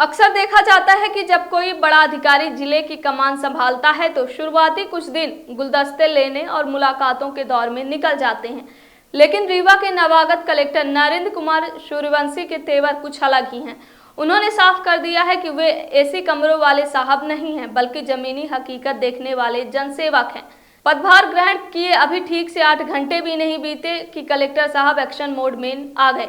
अक्सर देखा जाता है कि जब कोई बड़ा अधिकारी जिले की कमान संभालता है तो शुरुआती कुछ दिन गुलदस्ते लेने और मुलाकातों के दौर में निकल जाते हैं। लेकिन रीवा के नवागत कलेक्टर नरेंद्र कुमार सूर्यवंशी के तेवर कुछ अलग ही हैं। उन्होंने साफ कर दिया है कि वे एसी कमरों वाले साहब नहीं हैं, बल्कि जमीनी हकीकत देखने वाले जनसेवक हैं। पदभार ग्रहण किए अभी ठीक से 8 घंटे भी नहीं बीते कि कलेक्टर साहब एक्शन मोड में आ गए।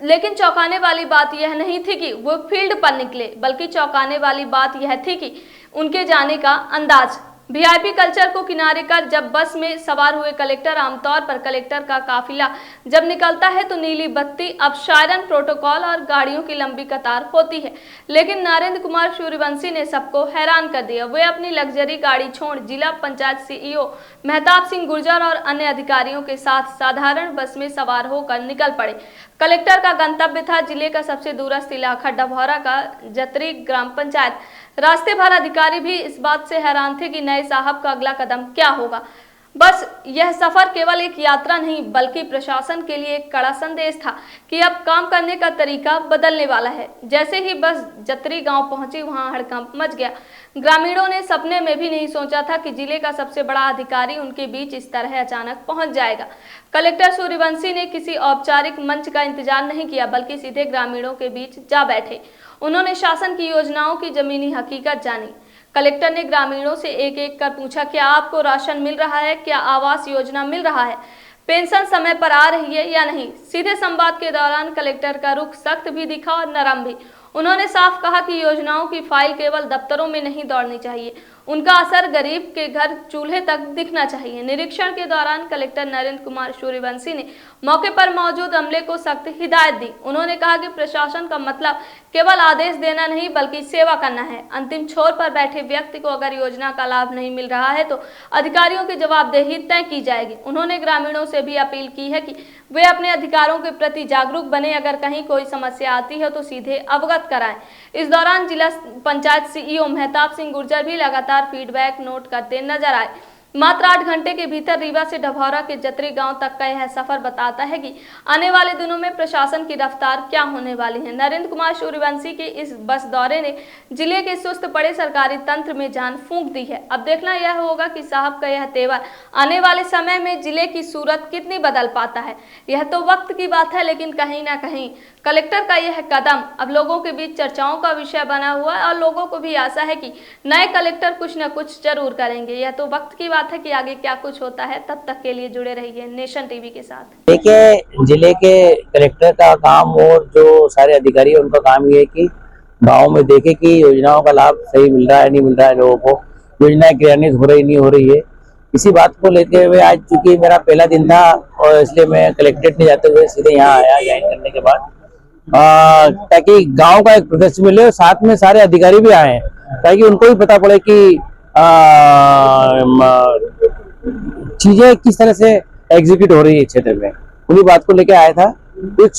लेकिन चौंकाने वाली बात यह नहीं थी कि वो फील्ड पर निकले, बल्कि चौंकाने वाली बात यह थी कि उनके जाने का अंदाज। वीआईपी कल्चर को किनारे कर जब बस में सवार हुए कलेक्टर, आमतौर पर कलेक्टर का काफिला जब निकलता है तो नीली बत्ती, अब शायरन प्रोटोकॉल और गाड़ियों की लंबी कतार होती है। लेकिन नरेंद्र कुमार सूर्यवंशी ने सबको हैरान कर दिया। वे अपनी लग्जरी गाड़ी छोड़ जिला पंचायत सीईओ मेहताब सिंह गुर्जर और अन्य अधिकारियों के साथ साधारण बस में सवार होकर निकल पड़े। कलेक्टर का गंतव्य था जिले का सबसे दूरस्थ इलाका डभौरा का जतरी ग्राम पंचायत। रास्ते भर अधिकारी भी इस बात से हैरान थे कि नए साहब का अगला कदम क्या होगा। बस यह सफर केवल एक यात्रा नहीं, बल्कि प्रशासन के लिए एक कड़ा संदेश था कि अब काम करने का तरीका बदलने वाला है। जैसे ही बस जतरी गांव पहुंची, वहां हड़कंप मच गया। ग्रामीणों ने सपने में भी नहीं सोचा था कि जिले का सबसे बड़ा अधिकारी उनके बीच इस तरह अचानक पहुंच जाएगा। कलेक्टर सूर्यवंशी ने किसी औपचारिक मंच का इंतजार नहीं किया, बल्कि सीधे ग्रामीणों के बीच जा बैठे। उन्होंने शासन की योजनाओं की जमीनी हकीकत जानी। कलेक्टर ने ग्रामीणों से एक एक कर पूछा, क्या आपको राशन मिल रहा है, क्या आवास योजना मिल रहा है, पेंशन समय पर आ रही है या नहीं। सीधे संवाद के दौरान कलेक्टर का रुख सख्त भी दिखा और नरम भी। उन्होंने साफ कहा कि योजनाओं की फाइल केवल दफ्तरों में नहीं दौड़नी चाहिए, उनका असर गरीब के घर चूल्हे तक दिखना चाहिए। निरीक्षण के दौरान कलेक्टर नरेंद्र कुमार सूर्यवंशी ने मौके पर मौजूद अमले को सख्त हिदायत दी। उन्होंने कहा कि प्रशासन का मतलब केवल आदेश देना नहीं, बल्कि सेवा करना है। अंतिम छोर पर बैठे व्यक्ति को अगर योजना का लाभ नहीं मिल रहा है तो अधिकारियों की जवाबदेही तय की जाएगी। उन्होंने ग्रामीणों से भी अपील की है कि वे अपने अधिकारों के प्रति जागरूक बने, अगर कहीं कोई समस्या आती है तो सीधे अवगत कराएं। इस दौरान जिला पंचायत सीईओ मेहताब सिंह गुर्जर भी लगातार फीडबैक नोट करते नजर आए। मात्र 8 घंटे के भीतर रीवा से डभौरा के जतरी गांव तक का यह सफर बताता है कि आने वाले दिनों में प्रशासन की रफ्तार क्या होने वाली है। नरेंद्र कुमार सूर्यवंशी के इस बस दौरे ने जिले के सुस्त पड़े सरकारी तंत्र में जान फूंक दी है। अब देखना यह होगा कि साहब का यह तेवर आने वाले समय में जिले की सूरत कितनी बदल पाता है। यह तो वक्त की बात है, लेकिन कहीं ना कहीं कलेक्टर का यह कदम अब लोगों के बीच चर्चाओं का विषय बना हुआ है और लोगों को भी आशा है कि नए कलेक्टर कुछ न कुछ जरूर करेंगे। यह तो वक्त की बात है कि आगे क्या कुछ होता है। तब तक के लिए जुड़े रहिए नेशन टीवी के साथ। देखिए, जिले के कलेक्टर का काम और जो सारे अधिकारी है उनका काम ये है कि गांव में देखे कि योजनाओं का लाभ सही मिल रहा है नहीं मिल रहा है, लोगों को योजनाएं क्रियान्वित हो रही नहीं हो रही है। इसी बात को लेते हुए आज चूंकि मेरा पहला दिन था और इसलिए मैं कलेक्ट्रेट नहीं जाते हुए सीधे यहाँ आया। ज्वाइन करने के बाद ताकि गांव का एक प्रदर्शन मिले और साथ में सारे अधिकारी भी आए ताकि उनको भी पता पड़े कि चीजें किस तरह से एग्जीक्यूट हो रही है क्षेत्र में। उन्हीं बात को लेके आया था। कुछ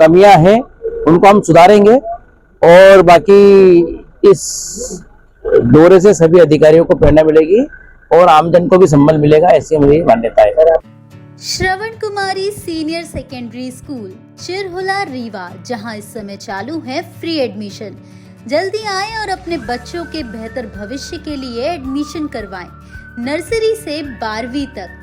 कमियां हैं उनको हम सुधारेंगे और बाकी इस दौरे से सभी अधिकारियों को प्रेरणा मिलेगी और आमजन को भी संबल मिलेगा, ऐसी मेरी मान्यता है। श्रवण कुमारी senior secondary school Chirhula Rewa, जहां इस समय चालू है फ्री एडमिशन। जल्दी आएं और अपने बच्चों के बेहतर भविष्य के लिए एडमिशन करवाएं। नर्सरी से 12वीं तक